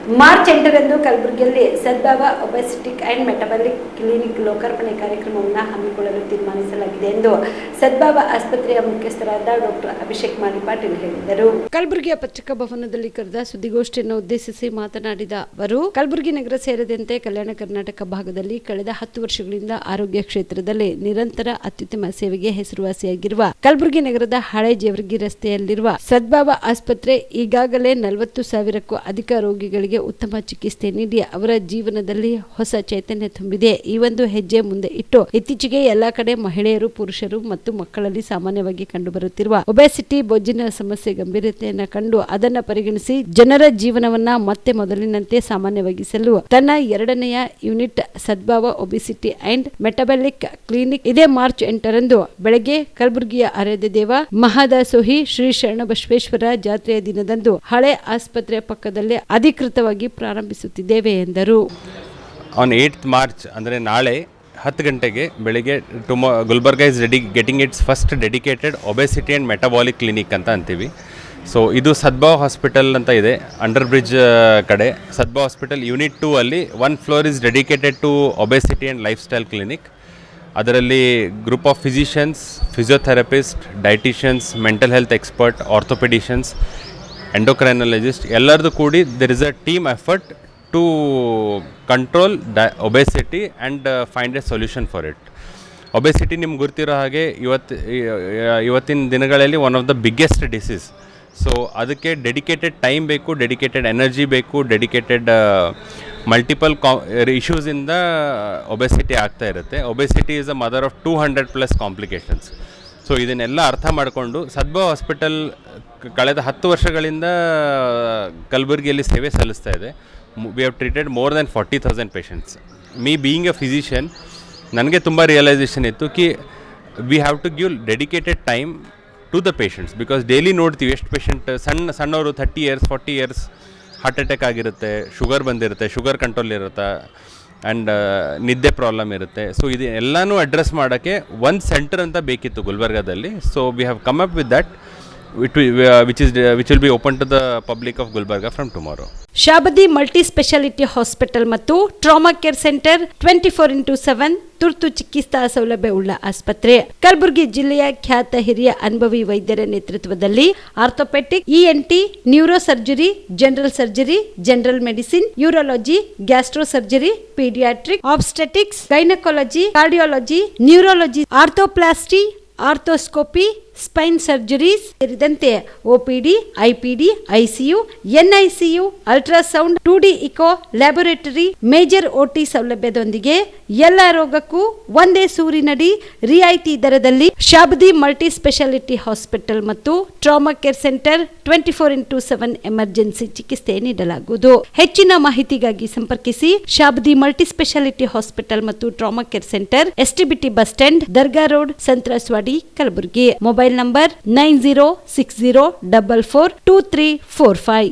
March 8ರಂದು ಕಲಬುರಗಿಯಲ್ಲಿ ಸದ್ಭಾವ ಒಬೆಸಿಟಿಕ್ and metabolic clinic ಲೋಕಾರ್ಪಣೆ ಕಾರ್ಯಕ್ರಮವನ್ನು ಹಮ್ಮಿಕೊಳ್ಳಲು ತೀರ್ಮಾನಿಸಲಾಗಿದೆ ಎಂದು ಸದ್ಭಾವ ಆಸ್ಪತ್ರೆಯ ಮುಖ್ಯಸ್ಥರಾದ ಡಾಕ್ಟರ್ ಅಭಿಷೇಕ್ ಮಾಲಿ ಪಾಟೀಲ್ ಹೇಳಿದರು. ಕಲಬುರಗಿಯ ಪತ್ರಿಕಾ ಭವನದಲ್ಲಿ ಕರೆದ ಸುದ್ದಿಗೋಷ್ಠಿಯನ್ನು ಉದ್ದೇಶಿಸಿ ಮಾತನಾಡಿದ ಅವರು, ಕಲಬುರಗಿ ನಗರ ಸೇರಿದಂತೆ ಕಲ್ಯಾಣ ಕರ್ನಾಟಕ ಭಾಗದಲ್ಲಿ ಕಳೆದ 10 ವರ್ಷಗಳಿಂದ ಆರೋಗ್ಯ ಕ್ಷೇತ್ರದಲ್ಲಿ ನಿರಂತರ ಅತ್ಯುತ್ತಮ ಸೇವೆಗೆ ಹೆಸರುವಾಸಿಯಾಗಿರುವ ಕಲಬುರಗಿ ನಗರದ ಹಳೆ ಜೇವರ್ಗಿ ರಸ್ತೆಯಲ್ಲಿರುವ ಸದ್ಭಾವ ಆಸ್ಪತ್ರೆ ಈಗಾಗಲೇ 40,000ಕ್ಕೂ ಅಧಿಕ ರೋಗಿಗಳಿಗೆ ಉತ್ತಮ ಚಿಕಿತ್ಸೆ ನೀಡಿ ಅವರ ಜೀವನದಲ್ಲಿ ಹೊಸ ಚೈತನ್ಯ ತುಂಬಿದೆ. ಈ ಒಂದು ಹೆಜ್ಜೆ ಮುಂದೆ ಇಟ್ಟು ಇತ್ತೀಚೆಗೆ ಎಲ್ಲಾ ಕಡೆ ಮಹಿಳೆಯರು, ಪುರುಷರು ಮತ್ತು ಮಕ್ಕಳಲ್ಲಿ ಸಾಮಾನ್ಯವಾಗಿ ಕಂಡುಬರುತ್ತಿರುವ ಒಬೆಸಿಟಿ ಬೊಜ್ಜಿನ ಸಮಸ್ಯೆ ಗಂಭೀರತೆಯನ್ನು ಕಂಡು ಅದನ್ನು ಪರಿಗಣಿಸಿ ಜನರ ಜೀವನವನ್ನ ಮತ್ತೆ ಮೊದಲಿನಂತೆ ಸಾಮಾನ್ಯವಾಗಿಸಲು ತನ್ನ 2ನೆಯ unit Sadbhav obesity and metabolic clinic ಇದೇ ಮಾರ್ಚ್ 8ರಂದು ಬೆಳಗ್ಗೆ ಕಲಬುರಗಿಯ ಆರಾಧ್ಯ ದೇವ ಮಹಾದಾಸೋಹಿ ಶ್ರೀ ಶರಣಬಸವೇಶ್ವರ ಜಾತ್ರೆಯ ದಿನದಂದು ಹಳೆ ಆಸ್ಪತ್ರೆ ಪಕ್ಕದಲ್ಲೇ ಅಧಿಕೃತವಾಗಿ ಪ್ರಾರಂಭಿಸುತ್ತಿದ್ದೇವೆ ಎಂದರು. ಆನ್ 8th ಮಾರ್ಚ್ ಅಂದರೆ ನಾಳೆ 10 ಗಂಟೆಗೆ ಬೆಳಿಗ್ಗೆ Gulbarga is getting it's first dedicated obesity and metabolic clinic ಅಂತ ಅಂತೀವಿ. ಸೊ ಇದು ಸದ್ಭಾವ ಹಾಸ್ಪಿಟಲ್ ಅಂತ ಇದೆ, ಅಂಡರ್ ಬ್ರಿಡ್ಜ್ ಕಡೆ. ಸದ್ಭಾವ ಹಾಸ್ಪಿಟಲ್ ಯೂನಿಟ್ 2 ಅಲ್ಲಿ 1 floor is dedicated to obesity and life style clinic. ಅದರಲ್ಲಿ group of physicians, physiotherapist, dieticians, mental health expert, orthopedicians, endocrinologist ಎಲ್ಲರದು ಕೂಡಿ there is a team effort to control obesity and find a solution for it. Obesity ನಿಮ್ಗೆ ಗೊತ್ತಿರೋ ಹಾಗೆ ಇವತ್ತಿನ ದಿನಗಳಲ್ಲಿ one of the biggest disease. So ಅದಕ್ಕೆ dedicated time ಬೇಕು, dedicated energy ಬೇಕು, ಡೆಡಿಕೇಟೆಡ್ ಮಲ್ಟಿಪಲ್ ಇಶ್ಯೂಸಿಂದ ಒಬೆಸಿಟಿ ಆಗ್ತಾ ಇರುತ್ತೆ. Obesity is a mother of 200+ complications. So ಇದನ್ನೆಲ್ಲ ಅರ್ಥ ಮಾಡಿಕೊಂಡು ಸದ್ಭಾವ ಹಾಸ್ಪಿಟಲ್ ಕಳೆದ 10 ವರ್ಷಗಳಿಂದ ಕಲಬುರಗಿಯಲ್ಲಿ ಸೇವೆ ಸಲ್ಲಿಸ್ತಾ ಇದೆ. We have treated more than 40,000 patients. Me being a physician, ನನಗೆ ತುಂಬ ರಿಯಲೈಸೇಷನ್ ಇತ್ತು ಕಿ we have to give dedicated time to the patients. Because daily ನೋಡ್ತೀವಿ ಎಷ್ಟು ಪೇಷಂಟ್ ಸಣ್ಣವರು 30 ಇಯರ್ಸ್ 40 ಇಯರ್ಸ್ ಹಾರ್ಟ್ ಅಟ್ಯಾಕ್ ಆಗಿರುತ್ತೆ, ಶುಗರ್ ಬಂದಿರುತ್ತೆ, ಶುಗರ್ ಕಂಟ್ರೋಲ್ ಇರುತ್ತೆ, ಆ್ಯಂಡ್ ನಿದ್ದೆ ಪ್ರಾಬ್ಲಮ್ ಇರುತ್ತೆ. ಸೊ ಇದು ಎಲ್ಲನೂ ಅಡ್ರೆಸ್ ಮಾಡೋಕ್ಕೆ ಒಂದು ಸೆಂಟರ್ ಅಂತ ಬೇಕಿತ್ತು ಗುಲ್ಬರ್ಗಾದಲ್ಲಿ. So we have come up with that which will be open to the public of Gulbarga from tomorrow. Shabadi multi speciality hospital ಮತ್ತು ಟ್ರಾಮಾ ಕೇರ್ ಸೆಂಟರ್ 24x7 ತುರ್ತು ಚಿಕಿತ್ಸಾ ಸೌಲಭ್ಯ ಉಳ್ಳ ಆಸ್ಪತ್ರೆ. ಕಲಬುರಗಿ ಜಿಲ್ಲೆಯ ಖ್ಯಾತ ಹಿರಿಯ ಅನುಭವಿ ವೈದ್ಯರ ನೇತೃತ್ವದಲ್ಲಿ orthopaedic, ENT, neuro surgery, general surgery, general medicine, urology, gastro surgery, paediatric, obstetrics, gynaecology, cardiology, neurology, arthroplasty, arthroscopy, spine surgeries ಸೇರಿದಂತೆ OPD, IPD, ICU, NICU, ultrasound, 2D echo, laboratory, major OT ಸೌಲಭ್ಯದೊಂದಿಗೆ ಎಲ್ಲ ರೋಗಕ್ಕೂ ಒಂದೇ ಸೂರಿನಡಿ ರಿಯಾಯಿತಿ ದರದಲ್ಲಿ ಶಾಬದಿ ಮಲ್ಟಿ ಸ್ಪೆಷಾಲಿಟಿ ಹಾಸ್ಪಿಟಲ್ ಮತ್ತು trauma care centre 24x7 emergency ಚಿಕಿತ್ಸೆ ನೀಡಲಾಗುವುದು. ಹೆಚ್ಚಿನ ಮಾಹಿತಿಗಾಗಿ ಸಂಪರ್ಕಿಸಿ ಶಾಬದಿ ಮಲ್ಟಿ ಸ್ಪೆಷಾಲಿಟಿ ಹಾಸ್ಪಿಟಲ್ ಮತ್ತು trauma care centre, STBT bus stand, Dargah road, ಸಂತ್ರಸ್ವಾಡಿ, Kalaburagi. Mobile number 9060442345.